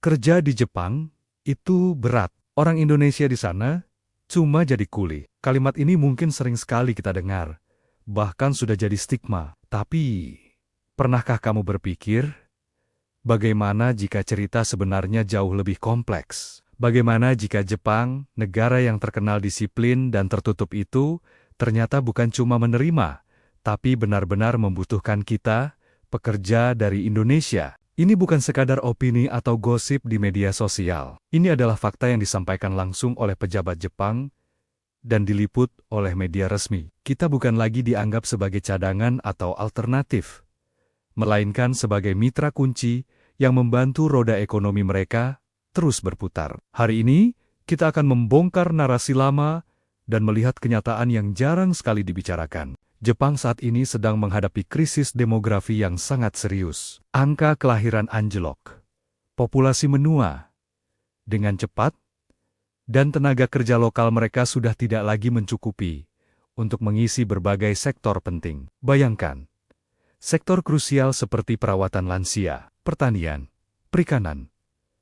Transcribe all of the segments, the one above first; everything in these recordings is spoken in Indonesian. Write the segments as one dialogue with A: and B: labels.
A: Kerja di Jepang itu berat. Orang Indonesia di sana cuma jadi kuli. Kalimat ini mungkin sering sekali kita dengar, bahkan sudah jadi stigma. Tapi, pernahkah kamu berpikir, bagaimana jika cerita sebenarnya jauh lebih kompleks? Bagaimana jika Jepang, negara yang terkenal disiplin dan tertutup itu, ternyata bukan cuma menerima, tapi benar-benar membutuhkan kita, pekerja dari Indonesia? Ini bukan sekadar opini atau gosip di media sosial. Ini adalah fakta yang disampaikan langsung oleh pejabat Jepang dan diliput oleh media resmi. Kita bukan lagi dianggap sebagai cadangan atau alternatif, melainkan sebagai mitra kunci yang membantu roda ekonomi mereka terus berputar. Hari ini, kita akan membongkar narasi lama dan melihat kenyataan yang jarang sekali dibicarakan. Jepang saat ini sedang menghadapi krisis demografi yang sangat serius. Angka kelahiran anjlok, populasi menua dengan cepat, dan tenaga kerja lokal mereka sudah tidak lagi mencukupi untuk mengisi berbagai sektor penting. Bayangkan, sektor krusial seperti perawatan lansia, pertanian, perikanan,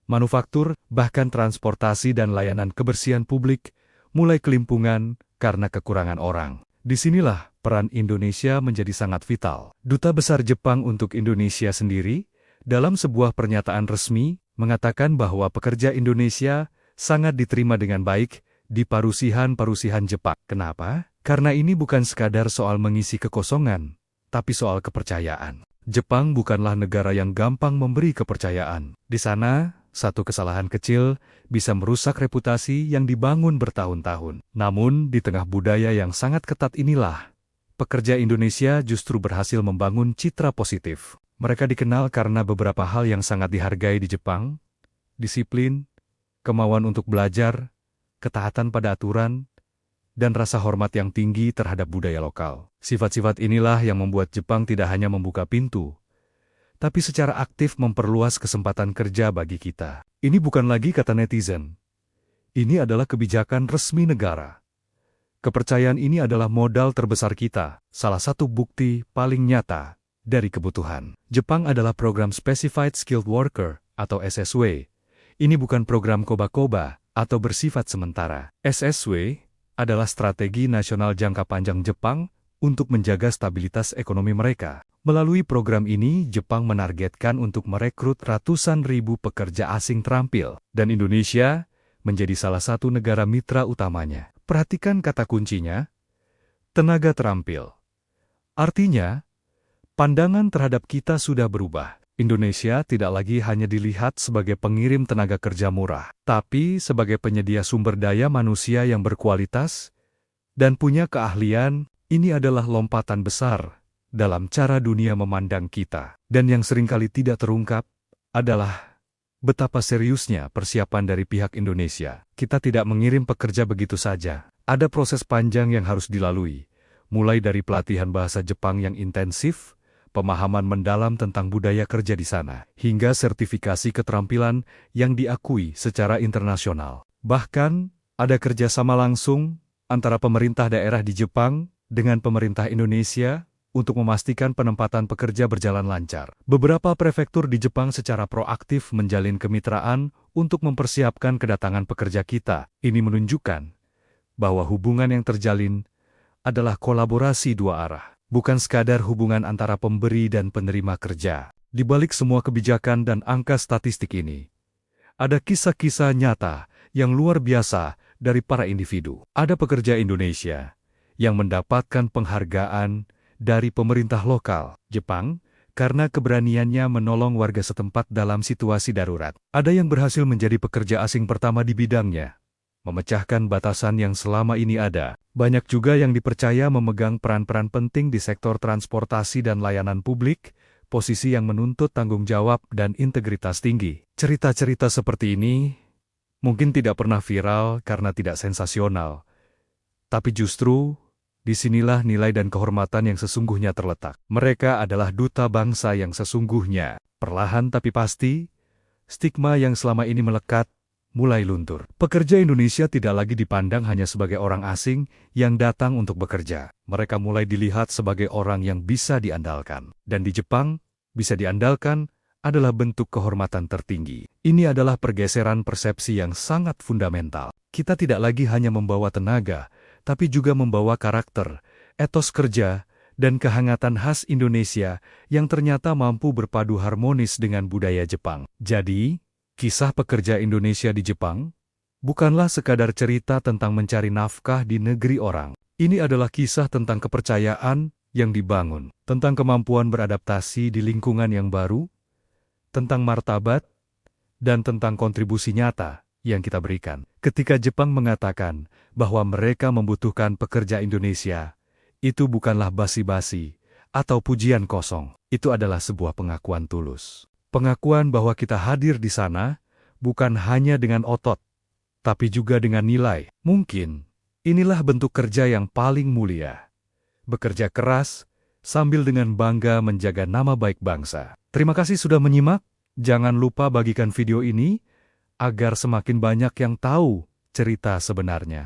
A: manufaktur, bahkan transportasi dan layanan kebersihan publik mulai kelimpungan karena kekurangan orang. Disinilah peran Indonesia menjadi sangat vital. Duta Besar Jepang untuk Indonesia sendiri, dalam sebuah pernyataan resmi, mengatakan bahwa pekerja Indonesia sangat diterima dengan baik di parusihan-parusihan Jepang. Kenapa? Karena ini bukan sekadar soal mengisi kekosongan, tapi soal kepercayaan. Jepang bukanlah negara yang gampang memberi kepercayaan. Di sana, satu kesalahan kecil bisa merusak reputasi yang dibangun bertahun-tahun. Namun, di tengah budaya yang sangat ketat inilah, pekerja Indonesia justru berhasil membangun citra positif. Mereka dikenal karena beberapa hal yang sangat dihargai di Jepang: disiplin, kemauan untuk belajar, ketaatan pada aturan, dan rasa hormat yang tinggi terhadap budaya lokal. Sifat-sifat inilah yang membuat Jepang tidak hanya membuka pintu, tapi secara aktif memperluas kesempatan kerja bagi kita. Ini bukan lagi kata netizen. Ini adalah kebijakan resmi negara. Kepercayaan ini adalah modal terbesar kita, salah satu bukti paling nyata dari kebutuhan. Jepang adalah program Specified Skilled Worker atau SSW. Ini bukan program koba-koba atau bersifat sementara. SSW adalah strategi nasional jangka panjang Jepang untuk menjaga stabilitas ekonomi mereka. Melalui program ini, Jepang menargetkan untuk merekrut ratusan ribu pekerja asing terampil, dan Indonesia menjadi salah satu negara mitra utamanya. Perhatikan kata kuncinya, tenaga terampil. Artinya, pandangan terhadap kita sudah berubah. Indonesia tidak lagi hanya dilihat sebagai pengirim tenaga kerja murah, tapi sebagai penyedia sumber daya manusia yang berkualitas dan punya keahlian. Ini adalah lompatan besar dalam cara dunia memandang kita. Dan yang seringkali tidak terungkap adalah betapa seriusnya persiapan dari pihak Indonesia. Kita tidak mengirim pekerja begitu saja. Ada proses panjang yang harus dilalui, mulai dari pelatihan bahasa Jepang yang intensif, pemahaman mendalam tentang budaya kerja di sana, hingga sertifikasi keterampilan yang diakui secara internasional. Bahkan, ada kerjasama langsung antara pemerintah daerah di Jepang dengan pemerintah Indonesia untuk memastikan penempatan pekerja berjalan lancar. Beberapa prefektur di Jepang secara proaktif menjalin kemitraan untuk mempersiapkan kedatangan pekerja kita. Ini menunjukkan bahwa hubungan yang terjalin adalah kolaborasi dua arah, bukan sekadar hubungan antara pemberi dan penerima kerja. Di balik semua kebijakan dan angka statistik ini, ada kisah-kisah nyata yang luar biasa dari para individu. Ada pekerja Indonesia yang mendapatkan penghargaan dari pemerintah lokal Jepang karena keberaniannya menolong warga setempat dalam situasi darurat. Ada yang berhasil menjadi pekerja asing pertama di bidangnya, memecahkan batasan yang selama ini ada. Banyak juga yang dipercaya memegang peran-peran penting di sektor transportasi dan layanan publik, posisi yang menuntut tanggung jawab dan integritas tinggi. Cerita-cerita seperti ini mungkin tidak pernah viral karena tidak sensasional, tapi justru disinilah nilai dan kehormatan yang sesungguhnya terletak. Mereka adalah duta bangsa yang sesungguhnya. Perlahan tapi pasti, stigma yang selama ini melekat mulai luntur. Pekerja Indonesia tidak lagi dipandang hanya sebagai orang asing yang datang untuk bekerja. Mereka mulai dilihat sebagai orang yang bisa diandalkan. Dan di Jepang, bisa diandalkan adalah bentuk kehormatan tertinggi. Ini adalah pergeseran persepsi yang sangat fundamental. Kita tidak lagi hanya membawa tenaga, tapi juga membawa karakter, etos kerja, dan kehangatan khas Indonesia yang ternyata mampu berpadu harmonis dengan budaya Jepang. Jadi, kisah pekerja Indonesia di Jepang bukanlah sekadar cerita tentang mencari nafkah di negeri orang. Ini adalah kisah tentang kepercayaan yang dibangun, tentang kemampuan beradaptasi di lingkungan yang baru, tentang martabat, dan tentang kontribusi nyata yang kita berikan. Ketika Jepang mengatakan bahwa mereka membutuhkan pekerja Indonesia, itu bukanlah basi-basi atau pujian kosong. Itu adalah sebuah pengakuan tulus. Pengakuan bahwa kita hadir di sana bukan hanya dengan otot, tapi juga dengan nilai. Mungkin inilah bentuk kerja yang paling mulia. Bekerja keras sambil dengan bangga menjaga nama baik bangsa. Terima kasih sudah menyimak. Jangan lupa bagikan video ini agar semakin banyak yang tahu cerita sebenarnya.